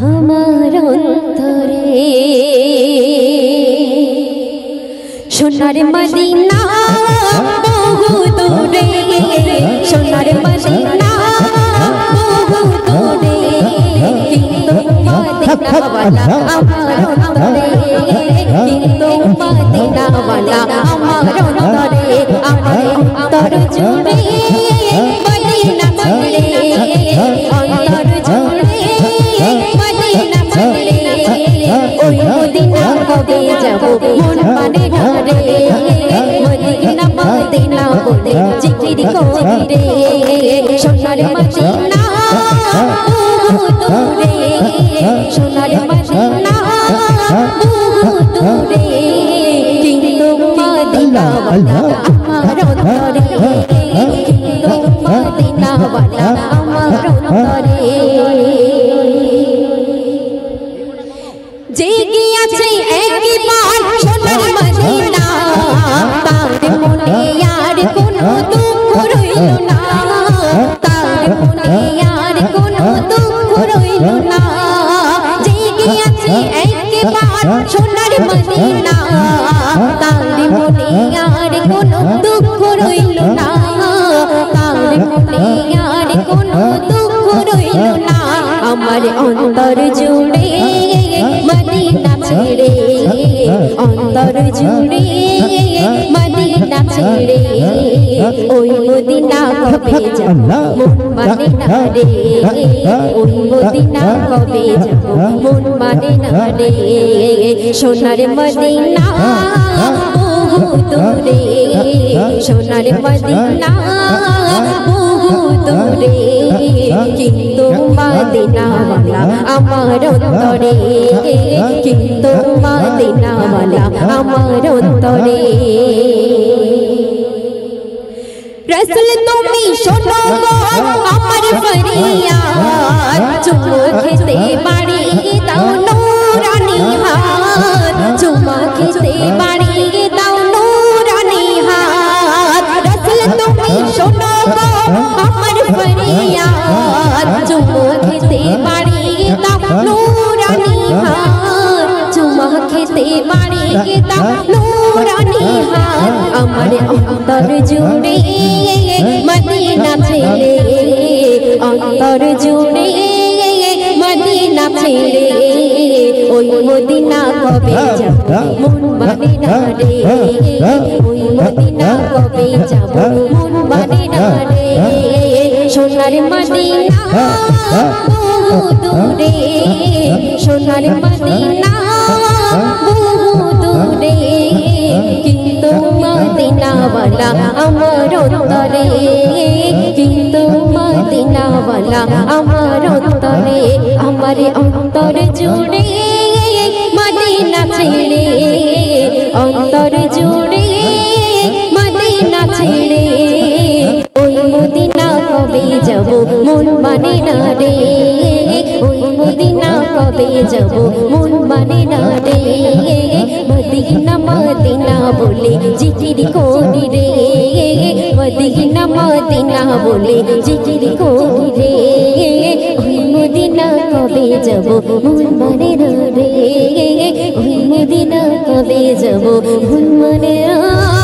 আমার অন্তরে সোনার মদিনা বহু দূরে সোনার মদিনা বহু দূরে কিন্তু মদিনাওয়ালা আমার অন্তরে কিন্তু মদিনাওয়ালা আমার অন্তরে আমার অন্তর জুড়ে মদিনা জুড়ে অন্তর জুড়ে মদিনা জুড়ে ওই মদিনা কবে যাব মন মানে রে মদিনা মদিনা বলে জিকির করি রে সোনার মদিনা বহু দূরে সোনার মদিনা বহু দূরে কিন্তু মদিনাওয়ালা আমার অন্তরে কিন্তু মদিনাওয়ালা আমার অন্তরে জেগে আছে একবার সোনার মদিনা তার মনে আর কোনো দুঃখ রইল না তার মনে আর কোনো দুঃখ রইল না জেগে আছে একবার সোনার মদিনা তার মনে আর কোনো দুঃখ রইল না তার মনে আর কোনো দুঃখ রইল না আমার অন্তর জুড়ে মদিনা ছেড়ে অন্তর জুড়ে মদিনা ছেড়ে ওই মদিনা কবে যাব মন মানে না রে ওই মদিনা কবে যাব মন মানে না রে সোনার মদিনা বহু দূরে সোনার মদিনা বহু দূরে কিন্তু মদিনাওয়ালা আমার অন্তরে কিন্তু মদিনাওয়ালা আমার অন্তরে রসুল তুমি শোনো আমার ফরিয়াদ চুমা খেতে বাড়ি দাও নূরানি হাত চুমা খেতে বাড়ি দাও নূরানি হাত রসুল তুমি শোনো আমার ফরিয়াদ চুমা খেতে বাড়ি দাও নূরানি হাত চুমা খেতে বাড়ি দাও নূরানি হাত আমার অন্তর জুড়ে মদিনা ছেড়ে অন্তর জুড়ে মদিনা ছেড়ে ওই মদিনা কবে যাব মন মানে না রে ওই মদিনা কবে যাব মন মানে না রে সোনার মদিনা বহু দূরে সোনার মদিনা বহু দূরে কিন্তু মদিনাওয়ালা আমার অন্তরে কিন্তু মদিনাওয়ালা আমার অন্তরে আমার অন্তর জুড়ে মদিনা ছেড়ে অন্তর জুড়ে মদিনা ছেড়ে ওই মদিনা কবে যাব মন মানে না রে ওই মদিনা কবে যাব মন মানে না রে মদিনা মদিনা বলে জিকির করি রে মদিনা মদিনা বলে জিকির করি রে ওই মদিনা কবে যাব মন মানে না রে ওই মদিনা কবে যাব মন মানে না